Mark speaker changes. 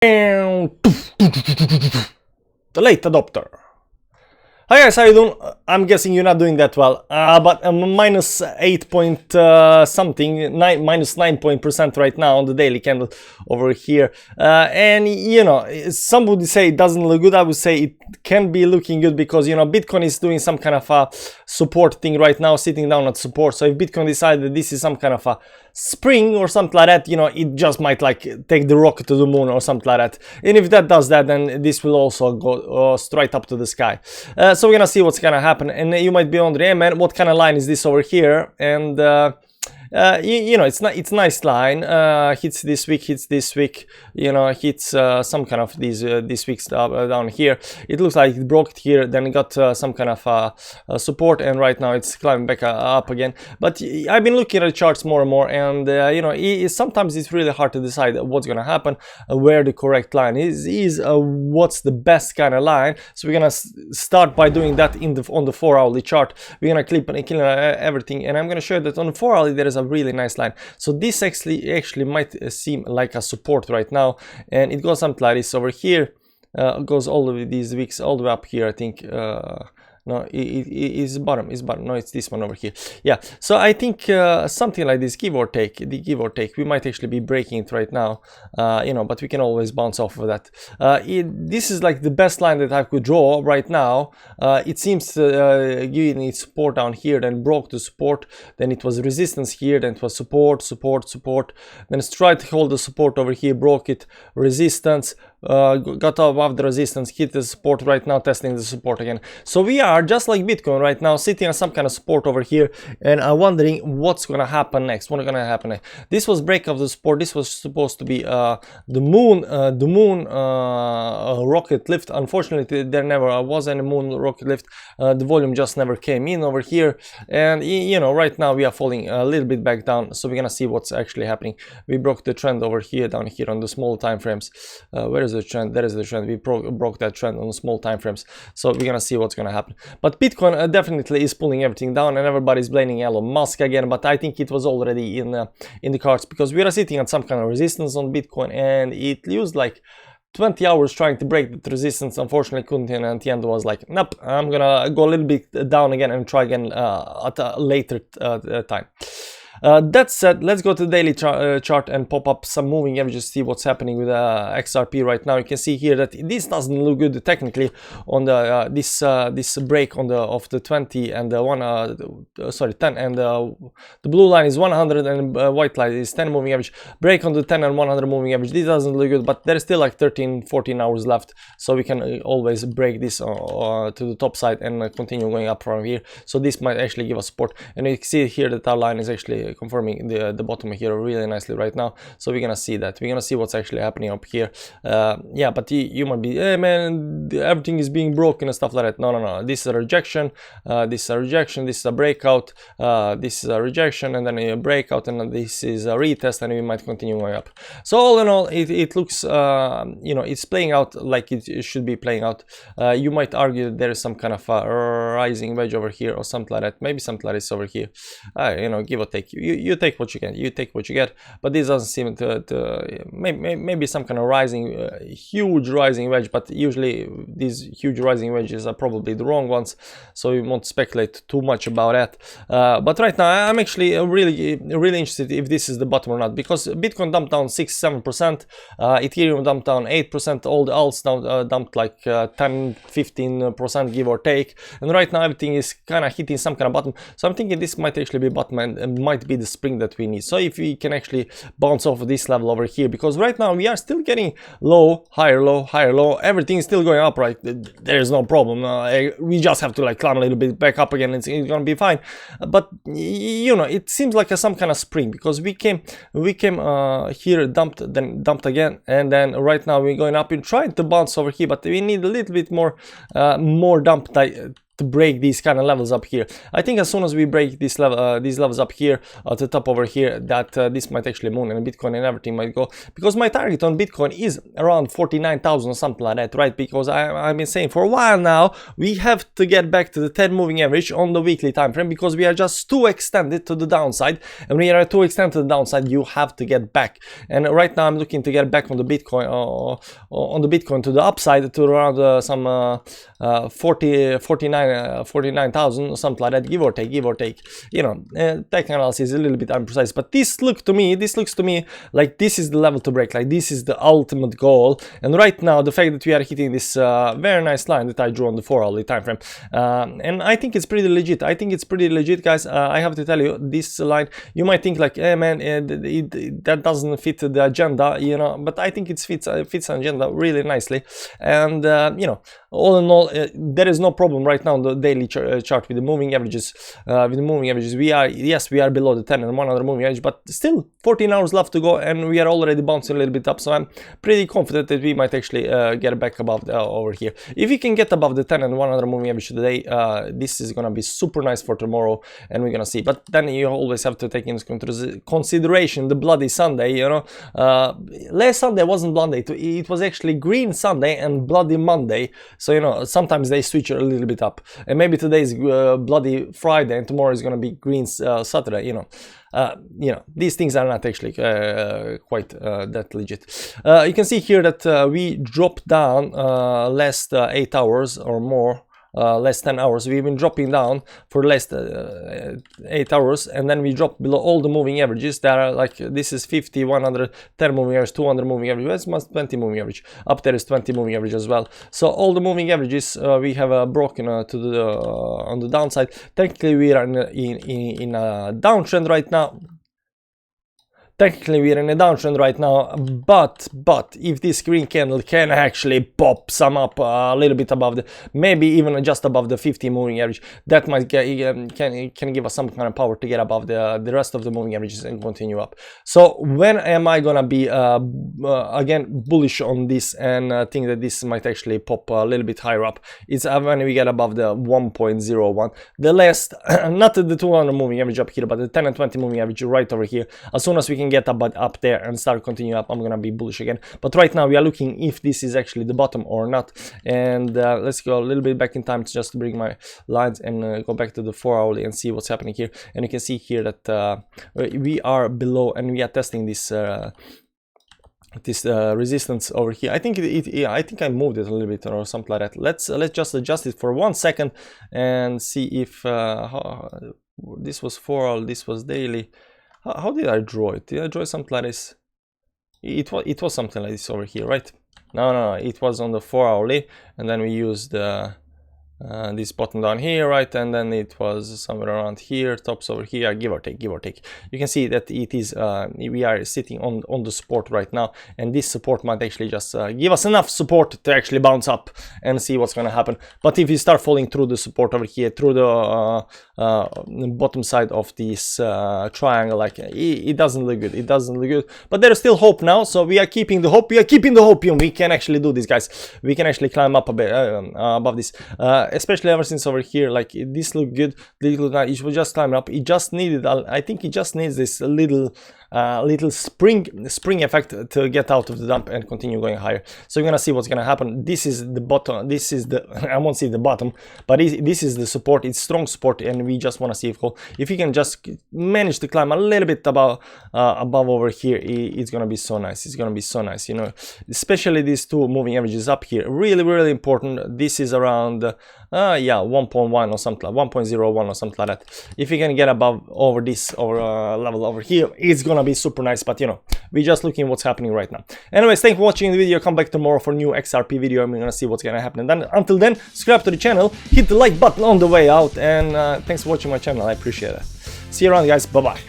Speaker 1: The late adopter. Hi guys, how you doing? I'm guessing you're not doing that well, but minus 8 point something, minus 9% right now on the daily candle over here. And you know, some would say it doesn't look good. I would say it can be looking good because, you know, Bitcoin is doing some kind of a support thing right now, sitting down at support. So if Bitcoin decided that this is some kind of a spring or something like that, you know, it just might like take the rocket to the moon or something like that. And if that does that, then this will also go straight up to the sky. So we're gonna see what's gonna happen. And you might be wondering, hey man, what kind of line is this over here? And you know, it's nice line. Hits this week, you know, hits some kind of this week's down here. It looks like it broke it here, then it got some kind of support, and right now it's climbing back up again. But I've been looking at the charts more and more, and you know, sometimes it's really hard to decide what's gonna happen, where the correct line is what's the best kind of line. So we're gonna start by doing that on the 4-hourly chart. We're gonna clip and kill everything, and I'm gonna show you that on the 4-hourly there is a really nice line. So this actually might seem like a support right now, and it goes something like this over here, goes all the way these weeks all the way up here, I think. No, it's bottom, no, it's this one over here. Yeah, so I think something like this, give or take, we might actually be breaking it right now, you know, but we can always bounce off of that. This is like the best line that I could draw right now. It seems giving its support down here, then broke the support, then it was resistance here, then it was support, then it's tried to hold the support over here, broke it, resistance, got above the resistance, hit the support, right now testing the support again. So we are just like Bitcoin right now, sitting on some kind of support over here, and I'm wondering what's gonna happen next. This was break of the support. This was supposed to be the moon rocket lift. Unfortunately, there never was any moon rocket lift. The volume just never came in over here, and you know, right now we are falling a little bit back down. So we're gonna see what's actually happening. We broke the trend over here, down here on the small time frames. Where is the trend? There is the trend. We broke that trend on the small time frames. So we're gonna see what's gonna happen. But Bitcoin definitely is pulling everything down, and everybody's blaming Elon Musk again. But I think it was already in the cards, because we are sitting at some kind of resistance on Bitcoin, and it used like 20 hours trying to break the resistance. Unfortunately couldn't, and at the end was like, nope, I'm gonna go a little bit down again and try again at a later time. That said, let's go to the daily chart and pop up some moving averages, see what's happening with XRP right now. You can see here that this doesn't look good technically on the this break on the of the 20 and the 10, and the blue line is 100 and white line is 10 moving average. Break on the 10 and 100 moving average. This doesn't look good, but there's still like 13-14 hours left, so we can always break this to the top side and continue going up from here. So this might actually give us support, and you can see here that our line is actually confirming the bottom here really nicely right now. So we're gonna see that, we're gonna see what's actually happening up here. Yeah, but you might be, hey man, everything is being broken and stuff like that. No, this is a rejection, this is a rejection, this is a breakout, this is a rejection, and then a breakout, and then this is a retest, and we might continue going up. So all in all, it looks you know, it's playing out like it should be playing out. You might argue that there is some kind of a rising wedge over here or something like that, maybe something like this over here. You know, give or take, you take what you get, but this doesn't seem to maybe some kind of rising, huge rising wedge, but usually these huge rising wedges are probably the wrong ones, so we won't speculate too much about that. But right now I'm actually really interested if this is the bottom or not, because Bitcoin dumped down 6-7%, Ethereum dumped down 8%, all the alts now dumped like 10-15% give or take, and right now everything is kind of hitting some kind of bottom. So I'm thinking this might actually be bottom, and might be the spring that we need. So if we can actually bounce off of this level over here, because right now we are still getting low, higher low, everything is still going up, right? There is no problem. We just have to like climb a little bit back up again, and it's gonna be fine. But you know, it seems like some kind of spring, because we came here, dumped, then dumped again, and then right now we're going up and trying to bounce over here, but we need a little bit more dump to break these kind of levels up here. I think as soon as we break this level, these levels up here at the top over here, that this might actually moon and Bitcoin and everything might go, because my target on Bitcoin is around 49,000 or something like that, right? Because I've been saying for a while now, we have to get back to the 10 moving average on the weekly time frame, because we are just too extended to the downside, and when you are too extended to the downside, you have to get back. And right now I'm looking to get back on the Bitcoin, to the upside, to around some 49,000 or something like that, give or take. You know, tech analysis is a little bit imprecise, but this looks to me like this is the level to break, like this is the ultimate goal. And right now, the fact that we are hitting this very nice line that I drew on the 4-hourly time frame, and I think it's pretty legit. Guys. I have to tell you, this line, you might think like, hey man, that doesn't fit the agenda, you know, but I think it fits the agenda really nicely. And you know, all in all, there is no problem right now on the daily chart with the moving averages. We are below the 10 and 100 moving average, but still 14 hours left to go, and we are already bouncing a little bit up. So I'm pretty confident that we might actually get back above over here. If we can get above the 10 and 100 moving average today, this is gonna be super nice for tomorrow, and we're gonna see. But then you always have to take into consideration the bloody Sunday. You know, last Sunday wasn't bloody; it was actually green Sunday and bloody Monday. So you know, sometimes they switch a little bit up, and maybe today is bloody Friday and tomorrow is gonna be green Saturday. You know, these things are not actually quite that legit. You can see here that we dropped down last 8 hours or more. Last 10 hours we've been dropping down for the last 8 hours, and then we dropped below all the moving averages that are like, this is 50, 100, 10 moving average, 200 moving average, that's 20 moving average, up there is 20 moving average as well. So all the moving averages we have broken to the on the downside. Technically we are in a downtrend right now. Technically we're in a downtrend right now, but if this green candle can actually pop some up a little bit above the, maybe even just above the 50 moving average, that might can give us some kind of power to get above the rest of the moving averages and continue up. So when am I gonna be again bullish on this and think that this might actually pop a little bit higher up? It's when we get above the 1.01, the last not the 200 moving average up here, but the 10 and 20 moving average right over here. As soon as we can get up there and start continuing up, I'm gonna be bullish again. But right now we are looking if this is actually the bottom or not. And let's go a little bit back in time to just bring my lines and go back to the 4-hourly and see what's happening here. And you can see here that we are below and we are testing this resistance over here. I think I think I moved it a little bit or something like that. Let's just adjust it for 1 second and see if this was 4-hourly, this was daily. How did I draw it? Did I draw something like this? It was something like this over here, right? No, it was on the 4-hourly, and then we used this bottom down here, right? And then it was somewhere around here, tops over here, give or take. You can see that it is we are sitting on the support right now, and this support might actually just give us enough support to actually bounce up and see what's going to happen. But if you start falling through the support over here, through the bottom side of this triangle, like it doesn't look good. But there is still hope now, so we are keeping the hope. And we can actually do this, guys. We can actually climb up a bit above this. Especially ever since over here, like this looked good, it was just climbing up. It just needed, I think it just needs this little spring effect to get out of the dump and continue going higher. So we're gonna see what's gonna happen. This is the bottom, this is the I won't say the bottom, but this is the support. It's strong support, and we just want to see if you can just manage to climb a little bit above over here, it's gonna be so nice. It's gonna be so nice, you know, especially these two moving averages up here, really important. This is around 1.1 or something, like 1.01 or something like that. If you can get above over this level over here, it's gonna be super nice. But you know, we're just looking what's happening right now. Anyways, thanks for watching the video. Come back tomorrow for new XRP video, and we're gonna see what's gonna happen. And then until then, subscribe to the channel, hit the like button on the way out, and thanks for watching my channel. I appreciate it. See you around, guys. Bye bye.